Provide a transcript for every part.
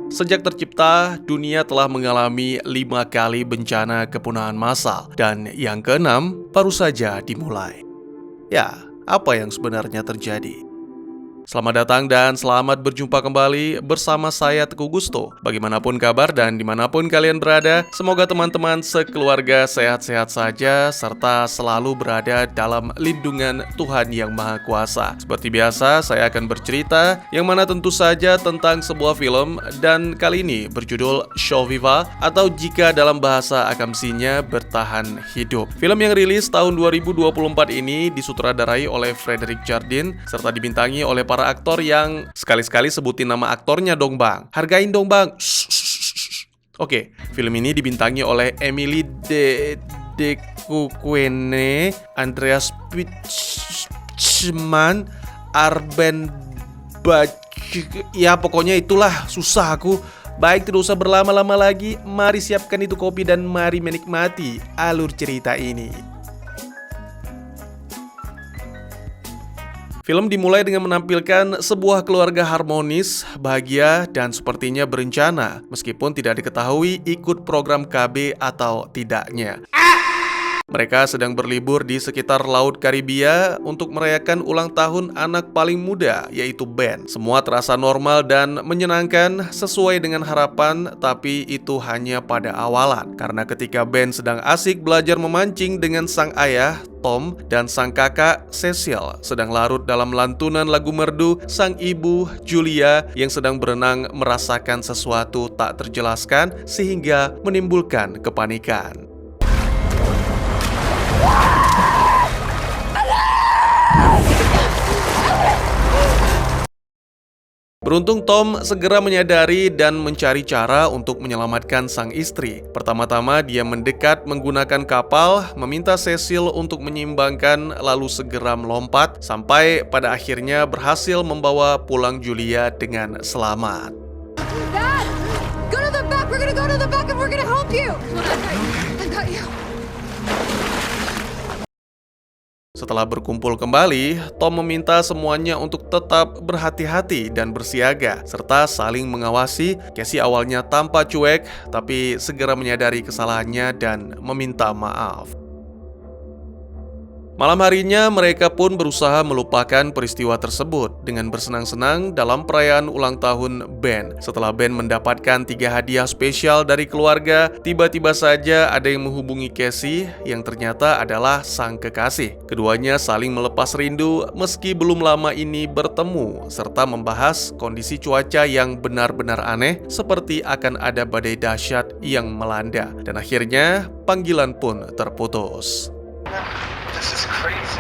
Sejak tercipta, dunia telah mengalami 5 kali bencana kepunahan massal, dan yang keenam baru saja dimulai. Ya, apa yang sebenarnya terjadi? Selamat datang dan selamat berjumpa kembali bersama saya Teguh Gusto. Bagaimanapun kabar dan dimanapun kalian berada, semoga teman-teman sekeluarga sehat-sehat saja serta selalu berada dalam lindungan Tuhan Yang Maha Kuasa. Seperti biasa, saya akan bercerita yang mana tentu saja tentang sebuah film dan kali ini berjudul Survival atau jika dalam bahasa akamsinya bertahan hidup. Film yang rilis tahun 2024 ini disutradarai oleh Frederick Jardin serta dibintangi oleh para aktor yang sekali-sekali sebutin nama aktornya dong bang. Hargain dong bang. Oke, film ini dibintangi oleh Emily Dequenne, Andreas Pichman, Arben ya pokoknya itulah, susah aku. Baik, tidak usah berlama-lama lagi, mari siapkan itu kopi dan mari menikmati alur cerita ini. Film dimulai dengan menampilkan sebuah keluarga harmonis, bahagia, dan sepertinya berencana, meskipun tidak diketahui ikut program KB atau tidaknya. Mereka sedang berlibur di sekitar Laut Karibia untuk merayakan ulang tahun anak paling muda, yaitu Ben. Semua terasa normal dan menyenangkan sesuai dengan harapan, tapi itu hanya pada awalan. Karena ketika Ben sedang asik belajar memancing dengan sang ayah, Tom, dan sang kakak, Cecil, sedang larut dalam lantunan lagu merdu, sang ibu, Julia, yang sedang berenang merasakan sesuatu tak terjelaskan sehingga menimbulkan kepanikan. Beruntung Tom segera menyadari dan mencari cara untuk menyelamatkan sang istri. Pertama-tama dia mendekat menggunakan kapal, meminta Cecil untuk menyeimbangkan lalu segera melompat sampai pada akhirnya berhasil membawa pulang Julia dengan selamat. Dad, go to the back. We're gonna go to the back and we're gonna help you. I got you. Setelah berkumpul kembali, Tom meminta semuanya untuk tetap berhati-hati dan bersiaga, serta saling mengawasi. Casey awalnya tampak cuek, tapi segera menyadari kesalahannya dan meminta maaf. Malam harinya, mereka pun berusaha melupakan peristiwa tersebut dengan bersenang-senang dalam perayaan ulang tahun Ben. Setelah Ben mendapatkan 3 hadiah spesial dari keluarga, tiba-tiba saja ada yang menghubungi Casey yang ternyata adalah sang kekasih. Keduanya saling melepas rindu meski belum lama ini bertemu, serta membahas kondisi cuaca yang benar-benar aneh seperti akan ada badai dahsyat yang melanda. Dan akhirnya, panggilan pun terputus. This is crazy.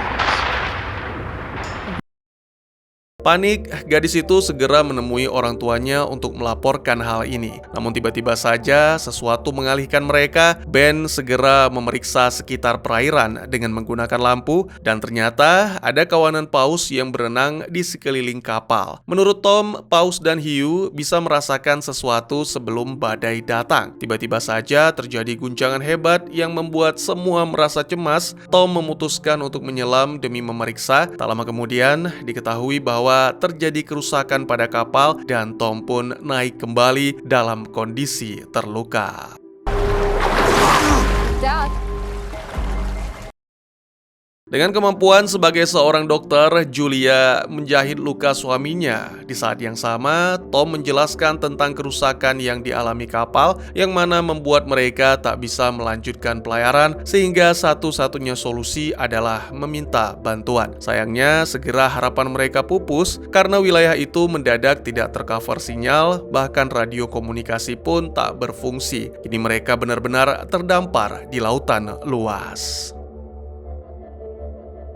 Panik, gadis itu segera menemui orang tuanya untuk melaporkan hal ini. Namun tiba-tiba saja sesuatu mengalihkan mereka. Ben segera memeriksa sekitar perairan dengan menggunakan lampu dan ternyata ada kawanan paus yang berenang di sekeliling kapal. Menurut Tom, paus dan hiu bisa merasakan sesuatu sebelum badai datang. Tiba-tiba saja terjadi guncangan hebat yang membuat semua merasa cemas. Tom memutuskan untuk menyelam demi memeriksa. Tak lama kemudian diketahui bahwa terjadi kerusakan pada kapal dan Tom pun naik kembali dalam kondisi terluka. Dad. Dengan kemampuan sebagai seorang dokter, Julia menjahit luka suaminya. Di saat yang sama, Tom menjelaskan tentang kerusakan yang dialami kapal, yang mana membuat mereka tak bisa melanjutkan pelayaran, sehingga satu-satunya solusi adalah meminta bantuan. Sayangnya, segera harapan mereka pupus, karena wilayah itu mendadak tidak tercover sinyal, bahkan radio komunikasi pun tak berfungsi. Kini mereka benar-benar terdampar di lautan luas.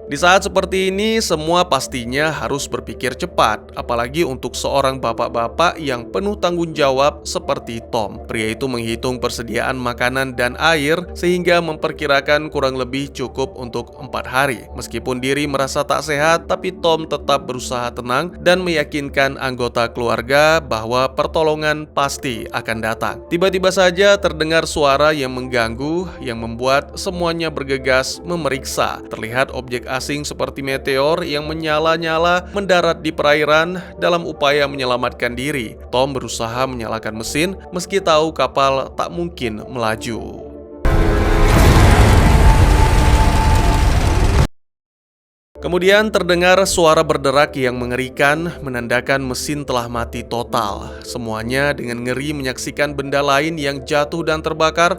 Di saat seperti ini, semua pastinya harus berpikir cepat, apalagi untuk seorang bapak-bapak yang penuh tanggung jawab seperti Tom. Pria itu menghitung persediaan makanan dan air, sehingga memperkirakan kurang lebih cukup untuk 4 hari. Meskipun diri merasa tak sehat, tapi Tom tetap berusaha tenang dan meyakinkan anggota keluarga bahwa pertolongan pasti akan datang. Tiba-tiba saja terdengar suara yang mengganggu, yang membuat semuanya bergegas memeriksa. Terlihat objek asing asing seperti meteor yang menyala-nyala mendarat di perairan dalam upaya menyelamatkan diri. Tom berusaha menyalakan mesin meski tahu kapal tak mungkin melaju. Kemudian terdengar suara berderak yang mengerikan, menandakan mesin telah mati total. Semuanya dengan ngeri menyaksikan benda lain yang jatuh dan terbakar.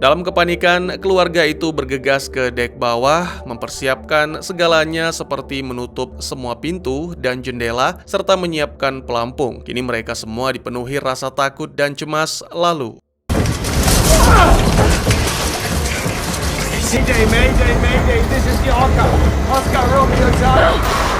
Dalam kepanikan, keluarga itu bergegas ke dek bawah, mempersiapkan segalanya seperti menutup semua pintu dan jendela, serta menyiapkan pelampung. Kini mereka semua dipenuhi rasa takut dan cemas, lalu CJ, Mayday, Mayday, this is the Oscar. Oscar Romeo Charlie.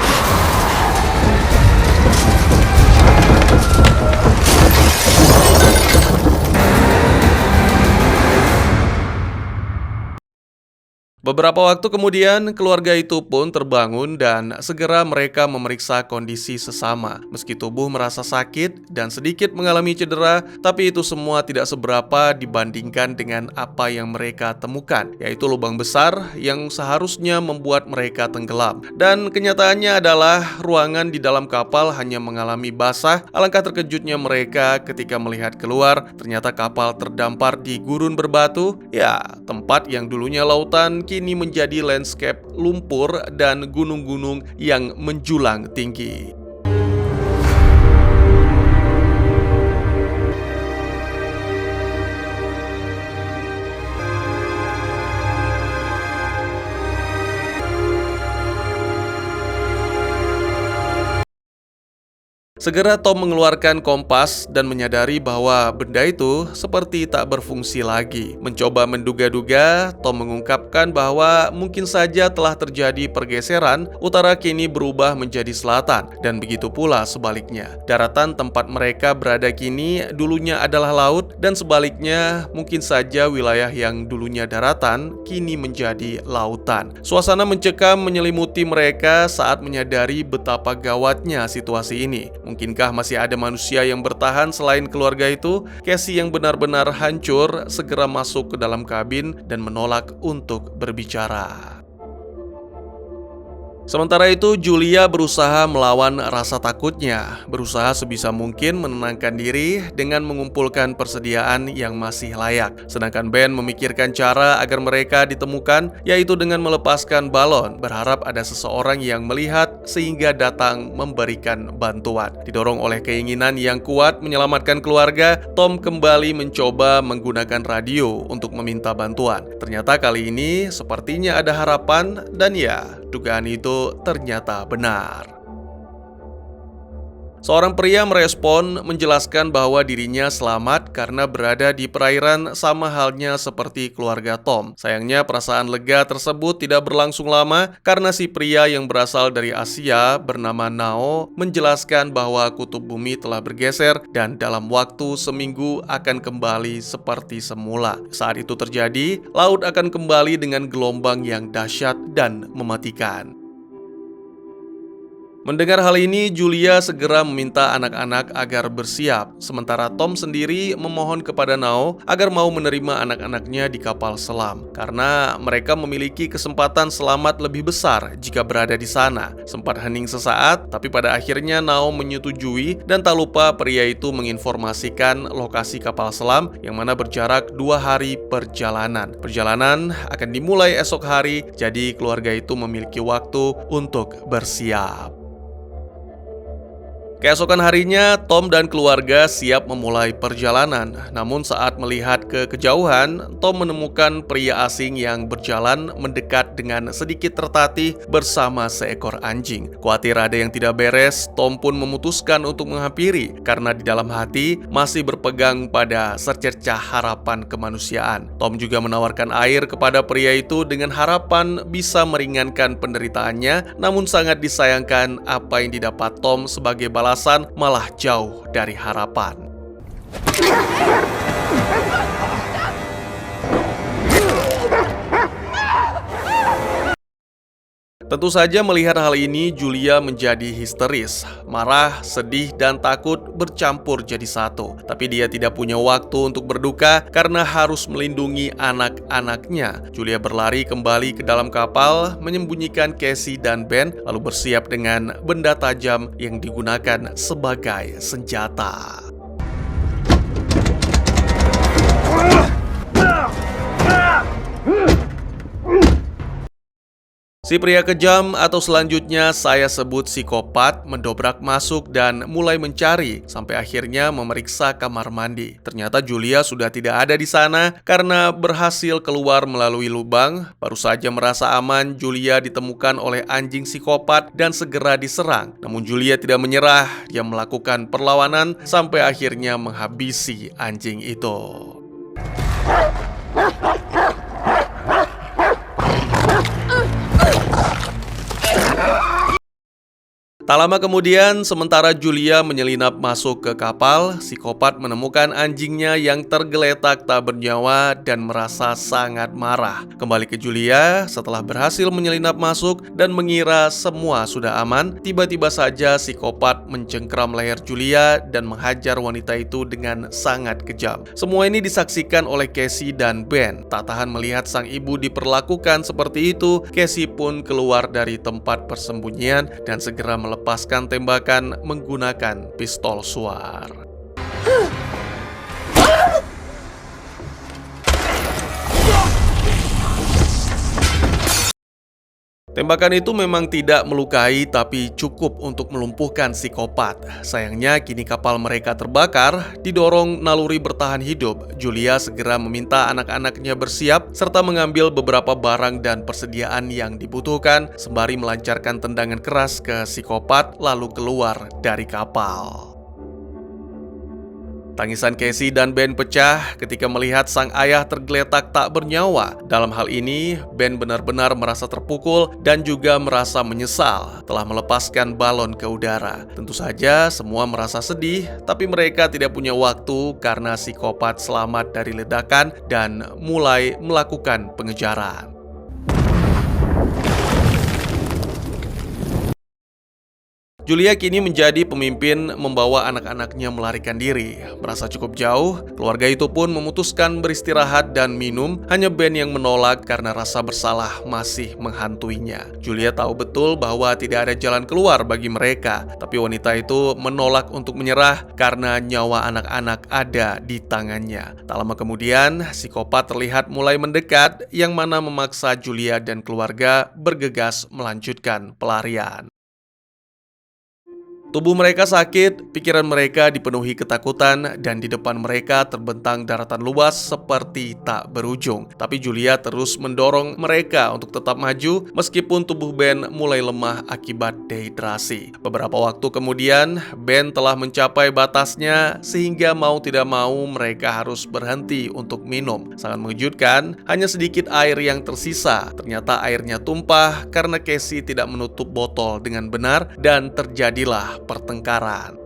beberapa waktu kemudian, keluarga itu pun terbangun dan segera mereka memeriksa kondisi sesama. Meski tubuh merasa sakit dan sedikit mengalami cedera, tapi itu semua tidak seberapa dibandingkan dengan apa yang mereka temukan, yaitu lubang besar yang seharusnya membuat mereka tenggelam. Dan kenyataannya adalah ruangan di dalam kapal hanya mengalami basah. Alangkah terkejutnya mereka ketika melihat keluar, ternyata kapal terdampar di gurun berbatu. Ya, tempat yang dulunya lautan kini menjadi landscape lumpur dan gunung-gunung yang menjulang tinggi. Segera Tom mengeluarkan kompas dan menyadari bahwa benda itu seperti tak berfungsi lagi. Mencoba menduga-duga, Tom mengungkapkan bahwa mungkin saja telah terjadi pergeseran, utara kini berubah menjadi selatan, dan begitu pula sebaliknya. Daratan tempat mereka berada kini dulunya adalah laut, dan sebaliknya mungkin saja wilayah yang dulunya daratan kini menjadi lautan. Suasana mencekam menyelimuti mereka saat menyadari betapa gawatnya situasi ini. Mungkinkah masih ada manusia yang bertahan selain keluarga itu? Casey yang benar-benar hancur segera masuk ke dalam kabin dan menolak untuk berbicara. Sementara itu, Julia berusaha melawan rasa takutnya, berusaha sebisa mungkin menenangkan diri dengan mengumpulkan persediaan yang masih layak. Sedangkan Ben memikirkan cara agar mereka ditemukan, yaitu dengan melepaskan balon, berharap ada seseorang yang melihat sehingga datang memberikan bantuan. Didorong oleh keinginan yang kuat menyelamatkan keluarga, Tom kembali mencoba menggunakan radio untuk meminta bantuan. Ternyata kali ini sepertinya ada harapan, dan ya, dugaan itu ternyata benar. Seorang pria merespon menjelaskan bahwa dirinya selamat karena berada di perairan sama halnya seperti keluarga Tom. Sayangnya perasaan lega tersebut tidak berlangsung lama karena si pria yang berasal dari Asia bernama Nao menjelaskan bahwa kutub bumi telah bergeser dan dalam waktu seminggu akan kembali seperti semula. Saat itu terjadi, laut akan kembali dengan gelombang yang dahsyat dan mematikan. Mendengar hal ini, Julia segera meminta anak-anak agar bersiap, sementara Tom sendiri memohon kepada Nao agar mau menerima anak-anaknya di kapal selam, karena mereka memiliki kesempatan selamat lebih besar jika berada di sana. Sempat hening sesaat, tapi pada akhirnya Nao menyetujui, dan tak lupa pria itu menginformasikan lokasi kapal selam yang mana berjarak 2 hari perjalanan. Perjalanan akan dimulai esok hari, jadi keluarga itu memiliki waktu untuk bersiap. Keesokan harinya, Tom dan keluarga siap memulai perjalanan. Namun saat melihat ke kejauhan, Tom menemukan pria asing yang berjalan mendekat dengan sedikit tertatih bersama seekor anjing. Khawatir ada yang tidak beres, Tom pun memutuskan untuk menghampiri karena di dalam hati masih berpegang pada secercah harapan kemanusiaan. Tom juga menawarkan air kepada pria itu dengan harapan bisa meringankan penderitaannya, namun sangat disayangkan apa yang didapat Tom sebagai balasan malah jauh dari harapan. Tentu saja melihat hal ini, Julia menjadi histeris. Marah, sedih, dan takut bercampur jadi satu. Tapi dia tidak punya waktu untuk berduka karena harus melindungi anak-anaknya. Julia berlari kembali ke dalam kapal, menyembunyikan Casey dan Ben, lalu bersiap dengan benda tajam yang digunakan sebagai senjata. Si pria kejam atau selanjutnya saya sebut psikopat mendobrak masuk dan mulai mencari sampai akhirnya memeriksa kamar mandi. Ternyata Julia sudah tidak ada di sana karena berhasil keluar melalui lubang. Baru saja merasa aman, Julia ditemukan oleh anjing psikopat dan segera diserang. Namun Julia tidak menyerah, dia melakukan perlawanan sampai akhirnya menghabisi anjing itu. Tak lama kemudian, sementara Julia menyelinap masuk ke kapal, psikopat menemukan anjingnya yang tergeletak tak bernyawa dan merasa sangat marah. Kembali ke Julia, setelah berhasil menyelinap masuk dan mengira semua sudah aman, tiba-tiba saja psikopat mencengkram leher Julia dan menghajar wanita itu dengan sangat kejam. Semua ini disaksikan oleh Casey dan Ben. Tak tahan melihat sang ibu diperlakukan seperti itu, Casey pun keluar dari tempat persembunyian dan segera melepaskan tembakan menggunakan pistol suar. Tembakan itu memang tidak melukai, tapi cukup untuk melumpuhkan psikopat. Sayangnya kini kapal mereka terbakar. Didorong naluri bertahan hidup, Julia segera meminta anak-anaknya bersiap serta mengambil beberapa barang dan persediaan yang dibutuhkan sembari melancarkan tendangan keras ke psikopat lalu keluar dari kapal. Tangisan Casey dan Ben pecah ketika melihat sang ayah tergeletak tak bernyawa. Dalam hal ini, Ben benar-benar merasa terpukul dan juga merasa menyesal telah melepaskan balon ke udara. Tentu saja semua merasa sedih, tapi mereka tidak punya waktu karena psikopat selamat dari ledakan dan mulai melakukan pengejaran. Julia kini menjadi pemimpin membawa anak-anaknya melarikan diri. Merasa cukup jauh, keluarga itu pun memutuskan beristirahat dan minum. Hanya Ben yang menolak karena rasa bersalah masih menghantuinya. Julia tahu betul bahwa tidak ada jalan keluar bagi mereka, tapi wanita itu menolak untuk menyerah karena nyawa anak-anak ada di tangannya. Tak lama kemudian, psikopat terlihat mulai mendekat, yang mana memaksa Julia dan keluarga bergegas melanjutkan pelarian. Tubuh mereka sakit, pikiran mereka dipenuhi ketakutan, dan di depan mereka terbentang daratan luas seperti tak berujung. Tapi Julia terus mendorong mereka untuk tetap maju meskipun tubuh Ben mulai lemah akibat dehidrasi. Beberapa waktu kemudian, Ben telah mencapai batasnya sehingga mau tidak mau mereka harus berhenti untuk minum. Sangat mengejutkan, hanya sedikit air yang tersisa. Ternyata airnya tumpah karena Casey tidak menutup botol dengan benar dan terjadilah pertengkaran.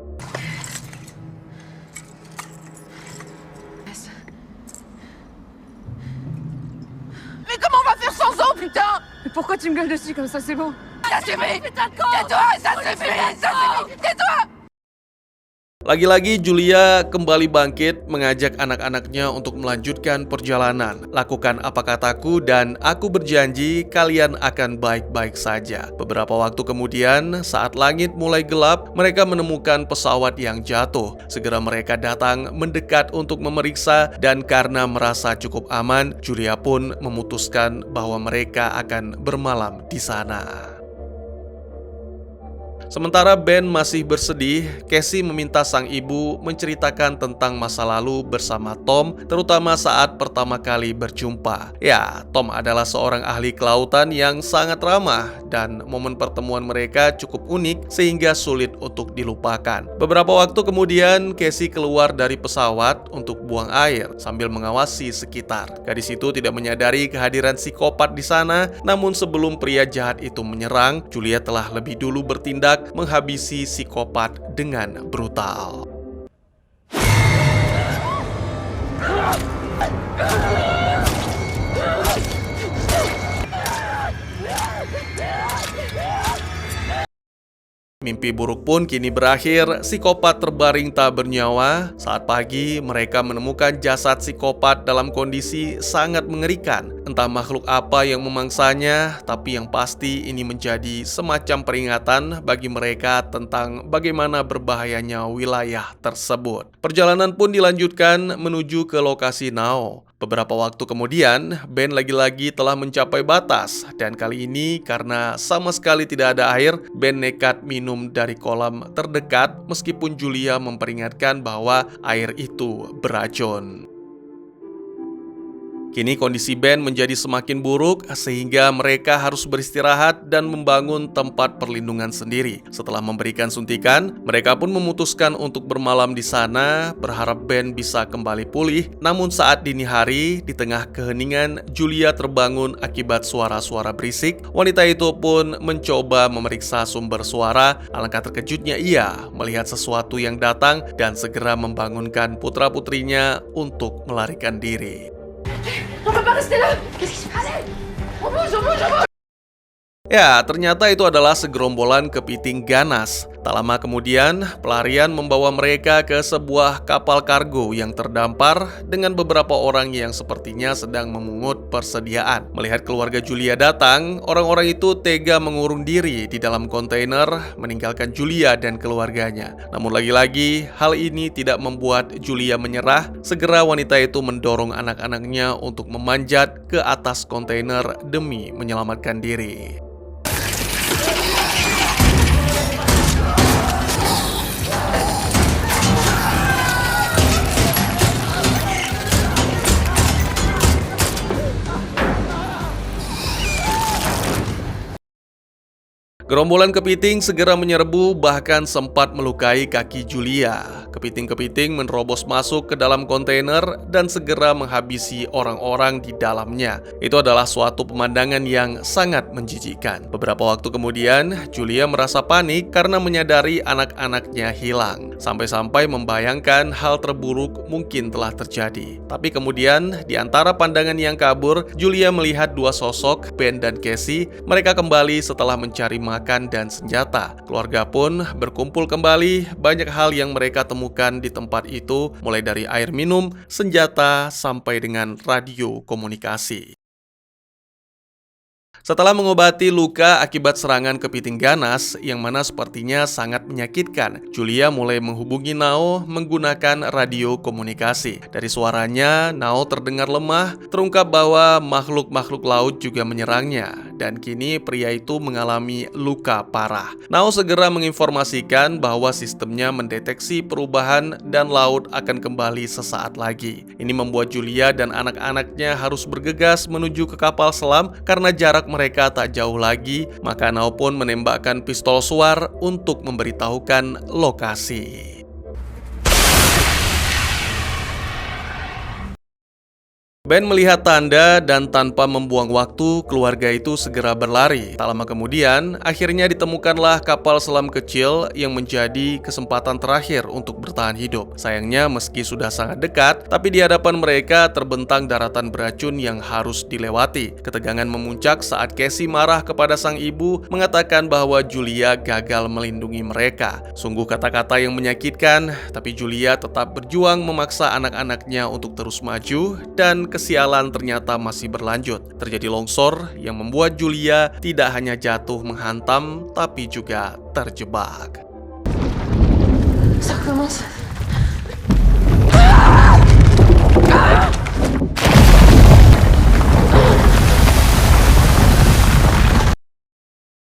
Mais comment on va faire sans eau, putain? Mais pourquoi tu me gueules dessus comme ça, c'est bon? Ça suffit! Putain de con! Tais-toi! Ça suffit! Ça suffit! Tais-toi! Lagi-lagi Julia kembali bangkit mengajak anak-anaknya untuk melanjutkan perjalanan. Lakukan apa kataku dan aku berjanji kalian akan baik-baik saja. Beberapa waktu kemudian, saat langit mulai gelap, mereka menemukan pesawat yang jatuh. Segera mereka datang mendekat untuk memeriksa dan karena merasa cukup aman, Julia pun memutuskan bahwa mereka akan bermalam di sana. Sementara Ben masih bersedih, Casey meminta sang ibu menceritakan tentang masa lalu bersama Tom, terutama saat pertama kali berjumpa. Ya, Tom adalah seorang ahli kelautan yang sangat ramah dan momen pertemuan mereka cukup unik sehingga sulit untuk dilupakan. Beberapa waktu kemudian, Casey keluar dari pesawat untuk buang air sambil mengawasi sekitar. Gadis itu tidak menyadari kehadiran psikopat di sana, namun sebelum pria jahat itu menyerang, Julia telah lebih dulu bertindak menghabisi psikopat dengan brutal. Mimpi buruk pun kini berakhir, psikopat terbaring tak bernyawa. Saat pagi, mereka menemukan jasad psikopat dalam kondisi sangat mengerikan. Entah makhluk apa yang memangsanya, tapi yang pasti ini menjadi semacam peringatan bagi mereka tentang bagaimana berbahayanya wilayah tersebut. Perjalanan pun dilanjutkan menuju ke lokasi Nao. Beberapa waktu kemudian, Ben lagi-lagi telah mencapai batas, dan kali ini karena sama sekali tidak ada air, Ben nekat minum dari kolam terdekat meskipun Julia memperingatkan bahwa air itu beracun. Kini kondisi Ben menjadi semakin buruk sehingga mereka harus beristirahat dan membangun tempat perlindungan sendiri. Setelah memberikan suntikan, mereka pun memutuskan untuk bermalam di sana, berharap Ben bisa kembali pulih. Namun saat dini hari, di tengah keheningan, Julia terbangun akibat suara-suara berisik. Wanita itu pun mencoba memeriksa sumber suara. Alangkah terkejutnya ia melihat sesuatu yang datang dan segera membangunkan putra-putrinya untuk melarikan diri. On peut pas rester là. Qu'est-ce qui se passe? On bouge, on bouge, on bouge. Ya, ternyata itu adalah segerombolan kepiting ganas. Tak lama kemudian, pelarian membawa mereka ke sebuah kapal kargo yang terdampar dengan beberapa orang yang sepertinya sedang memungut persediaan. Melihat keluarga Julia datang, orang-orang itu tega mengurung diri di dalam kontainer, meninggalkan Julia dan keluarganya. Namun lagi-lagi, hal ini tidak membuat Julia menyerah. Segera wanita itu mendorong anak-anaknya untuk memanjat ke atas kontainer demi menyelamatkan diri. Gerombolan kepiting segera menyerbu bahkan sempat melukai kaki Julia. Kepiting-kepiting menerobos masuk ke dalam kontainer dan segera menghabisi orang-orang di dalamnya. Itu adalah suatu pemandangan yang sangat menjijikkan. Beberapa waktu kemudian, Julia merasa panik karena menyadari anak-anaknya hilang. Sampai-sampai membayangkan hal terburuk mungkin telah terjadi. Tapi kemudian, di antara pandangan yang kabur, Julia melihat dua sosok, Ben dan Casey. Mereka kembali setelah mencari makan dan senjata. Keluarga pun berkumpul kembali. Banyak hal yang mereka temukan di tempat itu, mulai dari air minum, senjata, sampai dengan radio komunikasi. Setelah mengobati luka akibat serangan kepiting ganas yang mana sepertinya sangat menyakitkan, Julia mulai menghubungi Nao menggunakan radio komunikasi. Dari suaranya, Nao terdengar lemah, terungkap bahwa makhluk-makhluk laut juga menyerangnya, dan kini pria itu mengalami luka parah. Nao segera menginformasikan bahwa sistemnya mendeteksi perubahan dan laut akan kembali sesaat lagi. Ini membuat Julia dan anak-anaknya harus bergegas menuju ke kapal selam karena jarak mereka tak jauh lagi, maka Nao pun menembakkan pistol suar untuk memberitahukan lokasi. Ben melihat tanda dan tanpa membuang waktu, keluarga itu segera berlari. Tak lama kemudian, akhirnya ditemukanlah kapal selam kecil yang menjadi kesempatan terakhir untuk bertahan hidup. Sayangnya meski sudah sangat dekat, tapi di hadapan mereka terbentang daratan beracun yang harus dilewati. Ketegangan memuncak saat Casey marah kepada sang ibu, mengatakan bahwa Julia gagal melindungi mereka. Sungguh kata-kata yang menyakitkan, tapi Julia tetap berjuang memaksa anak-anaknya untuk terus maju, dan kesialan ternyata masih berlanjut. Terjadi longsor yang membuat Julia tidak hanya jatuh menghantam, tapi juga terjebak. Ça recommence.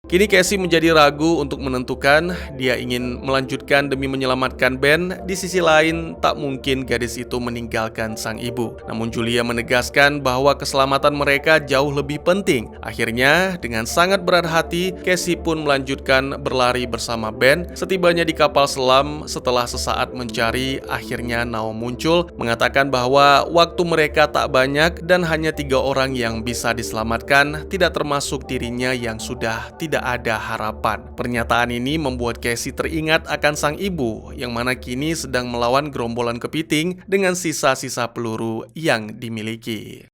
Kini Casey menjadi ragu untuk menentukan dia ingin melanjutkan demi menyelamatkan Ben. Di sisi lain, tak mungkin gadis itu meninggalkan sang ibu. Namun Julia menegaskan bahwa keselamatan mereka jauh lebih penting. Akhirnya, dengan sangat berat hati, Casey pun melanjutkan berlari bersama Ben. Setibanya di kapal selam, setelah sesaat mencari, akhirnya Nao muncul, mengatakan bahwa waktu mereka tak banyak dan hanya 3 orang yang bisa diselamatkan, tidak termasuk dirinya yang sudah tidak ada harapan. Pernyataan ini membuat Casey teringat akan sang ibu yang mana kini sedang melawan gerombolan kepiting dengan sisa-sisa peluru yang dimiliki.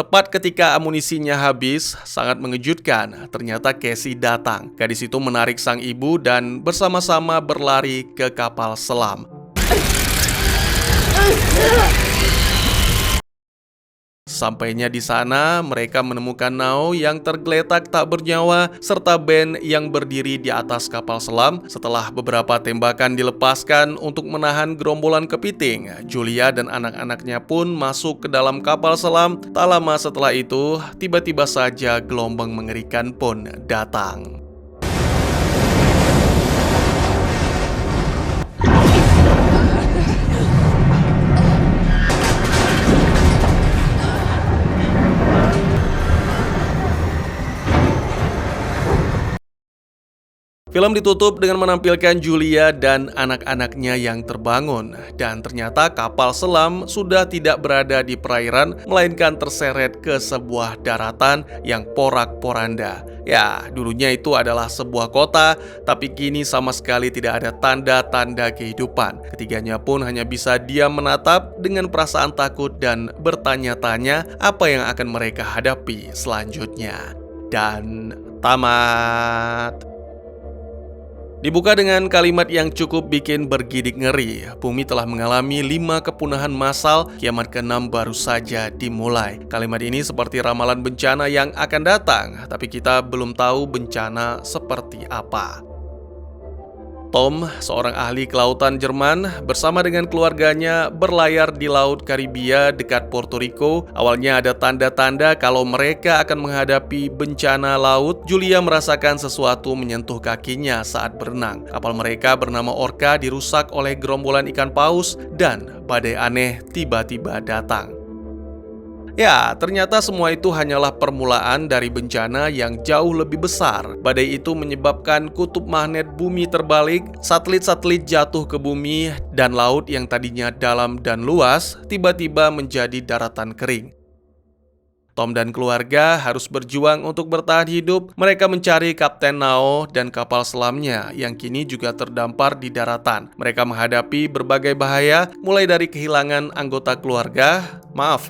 Tepat ketika amunisinya habis, sangat mengejutkan, ternyata Casey datang. Gadis itu menarik sang ibu dan bersama-sama berlari ke kapal selam. Sampainya di sana, mereka menemukan Nao yang tergeletak tak bernyawa serta Ben yang berdiri di atas kapal selam. Setelah beberapa tembakan dilepaskan untuk menahan gerombolan kepiting, Julia dan anak-anaknya pun masuk ke dalam kapal selam. Tak lama setelah itu, tiba-tiba saja gelombang mengerikan pun datang. Film ditutup dengan menampilkan Julia dan anak-anaknya yang terbangun. Dan ternyata kapal selam sudah tidak berada di perairan, melainkan terseret ke sebuah daratan yang porak-poranda. Ya, dulunya itu adalah sebuah kota, tapi kini sama sekali tidak ada tanda-tanda kehidupan. Ketiganya pun hanya bisa diam menatap dengan perasaan takut dan bertanya-tanya apa yang akan mereka hadapi selanjutnya. Dan tamat. Dibuka dengan kalimat yang cukup bikin bergidik ngeri. Bumi telah mengalami 5 kepunahan massal, kiamat ke-6 baru saja dimulai. Kalimat ini seperti ramalan bencana yang akan datang, tapi kita belum tahu bencana seperti apa. Tom, seorang ahli kelautan Jerman, bersama dengan keluarganya berlayar di Laut Karibia dekat Puerto Rico. Awalnya ada tanda-tanda kalau mereka akan menghadapi bencana laut. Julia merasakan sesuatu menyentuh kakinya saat berenang. Kapal mereka bernama Orca dirusak oleh gerombolan ikan paus dan badai aneh tiba-tiba datang. Ya, ternyata semua itu hanyalah permulaan dari bencana yang jauh lebih besar. Badai itu menyebabkan kutub magnet bumi terbalik, satelit-satelit jatuh ke bumi, dan laut yang tadinya dalam dan luas tiba-tiba menjadi daratan kering. Tom dan keluarga harus berjuang untuk bertahan hidup. Mereka mencari Kapten Nao dan kapal selamnya yang kini juga terdampar di daratan. Mereka menghadapi berbagai bahaya, mulai dari kehilangan anggota keluarga,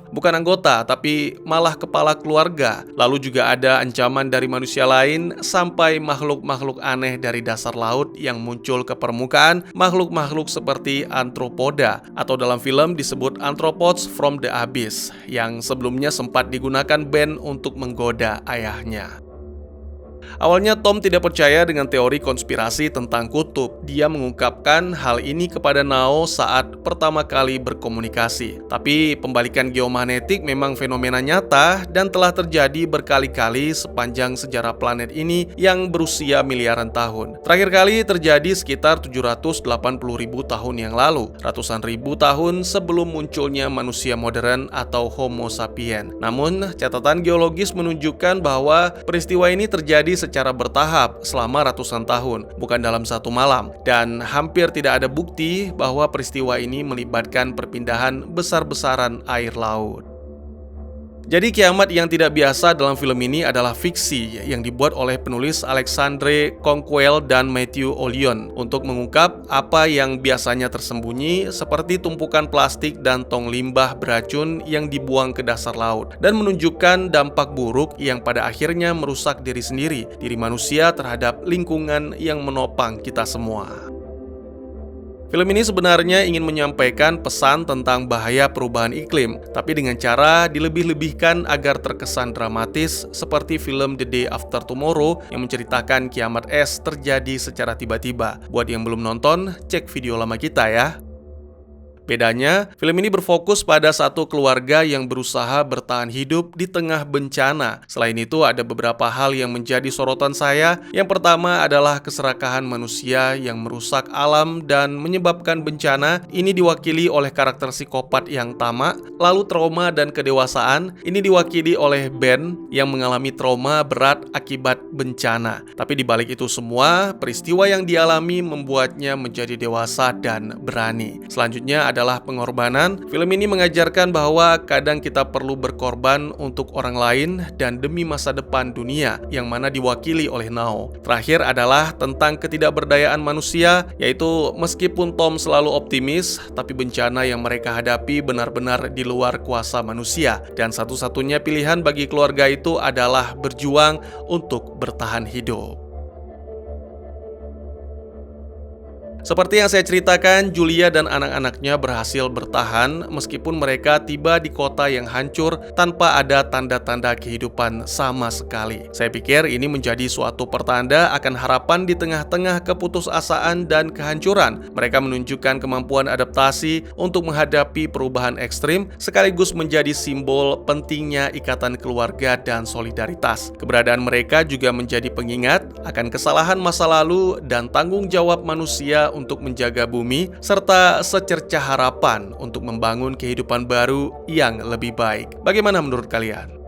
bukan anggota, tapi malah kepala keluarga. Lalu juga ada ancaman dari manusia lain, sampai makhluk-makhluk aneh dari dasar laut yang muncul ke permukaan, makhluk-makhluk seperti anthropoda, atau dalam film disebut Anthropods from the Abyss, yang sebelumnya sempat digunakan Ben untuk menggoda ayahnya. Awalnya Tom tidak percaya dengan teori konspirasi tentang kutub. Dia mengungkapkan hal ini kepada Nao saat pertama kali berkomunikasi. Tapi pembalikan geomagnetik memang fenomena nyata dan telah terjadi berkali-kali sepanjang sejarah planet ini yang berusia miliaran tahun. Terakhir kali terjadi sekitar 780.000 tahun yang lalu, ratusan ribu tahun sebelum munculnya manusia modern atau Homo sapiens. Namun, catatan geologis menunjukkan bahwa peristiwa ini terjadi secara bertahap selama ratusan tahun, bukan dalam satu malam, dan hampir tidak ada bukti bahwa peristiwa ini melibatkan perpindahan besar-besaran air laut. Jadi kiamat yang tidak biasa dalam film ini adalah fiksi yang dibuat oleh penulis Alexandre Conquelle dan Matthew Ollion untuk mengungkap apa yang biasanya tersembunyi seperti tumpukan plastik dan tong limbah beracun yang dibuang ke dasar laut dan menunjukkan dampak buruk yang pada akhirnya merusak diri sendiri, diri manusia terhadap lingkungan yang menopang kita semua. Film ini sebenarnya ingin menyampaikan pesan tentang bahaya perubahan iklim, tapi dengan cara dilebih-lebihkan agar terkesan dramatis seperti film The Day After Tomorrow yang menceritakan kiamat es terjadi secara tiba-tiba. Buat yang belum nonton, cek video lama kita ya. Bedanya, film ini berfokus pada satu keluarga yang berusaha bertahan hidup di tengah bencana. Selain itu, ada beberapa hal yang menjadi sorotan saya. Yang pertama adalah keserakahan manusia yang merusak alam dan menyebabkan bencana. Ini diwakili oleh karakter psikopat yang tamak. Lalu trauma dan kedewasaan, ini diwakili oleh Ben yang mengalami trauma berat akibat bencana. Tapi di balik itu semua, peristiwa yang dialami membuatnya menjadi dewasa dan berani. Selanjutnya adalah pengorbanan, film ini mengajarkan bahwa kadang kita perlu berkorban untuk orang lain dan demi masa depan dunia, yang mana diwakili oleh Nao. Terakhir adalah tentang ketidakberdayaan manusia, yaitu meskipun Tom selalu optimis, tapi bencana yang mereka hadapi benar-benar di luar kuasa manusia. Dan satu-satunya pilihan bagi keluarga itu adalah berjuang untuk bertahan hidup. Seperti yang saya ceritakan, Julia dan anak-anaknya berhasil bertahan meskipun mereka tiba di kota yang hancur tanpa ada tanda-tanda kehidupan sama sekali. Saya pikir ini menjadi suatu pertanda akan harapan di tengah-tengah keputusasaan dan kehancuran. Mereka menunjukkan kemampuan adaptasi untuk menghadapi perubahan ekstrim, sekaligus menjadi simbol pentingnya ikatan keluarga dan solidaritas. Keberadaan mereka juga menjadi pengingat akan kesalahan masa lalu dan tanggung jawab manusia untuk menjaga bumi, serta secercah harapan untuk membangun kehidupan baru yang lebih baik. Bagaimana menurut kalian?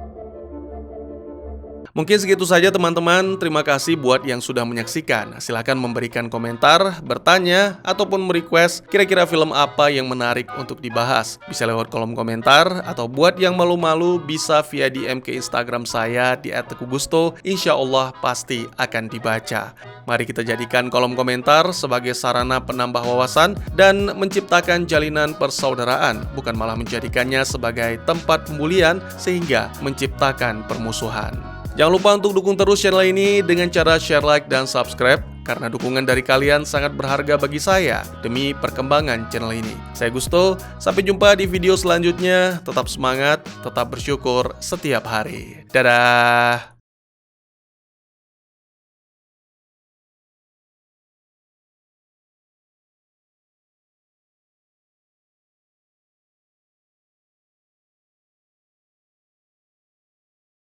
Mungkin segitu saja teman-teman, terima kasih buat yang sudah menyaksikan. Silahkan memberikan komentar, bertanya, ataupun merequest kira-kira film apa yang menarik untuk dibahas. Bisa lewat kolom komentar, atau buat yang malu-malu bisa via DM ke Instagram saya di @teguhgusto. Insya Allah pasti akan dibaca. Mari kita jadikan kolom komentar sebagai sarana penambah wawasan dan menciptakan jalinan persaudaraan, bukan malah menjadikannya sebagai tempat pembulian sehingga menciptakan permusuhan. Jangan lupa untuk dukung terus channel ini dengan cara share, like, dan subscribe, karena dukungan dari kalian sangat berharga bagi saya demi perkembangan channel ini. Saya Gusto, sampai jumpa di video selanjutnya. Tetap semangat, tetap bersyukur setiap hari. Dadah!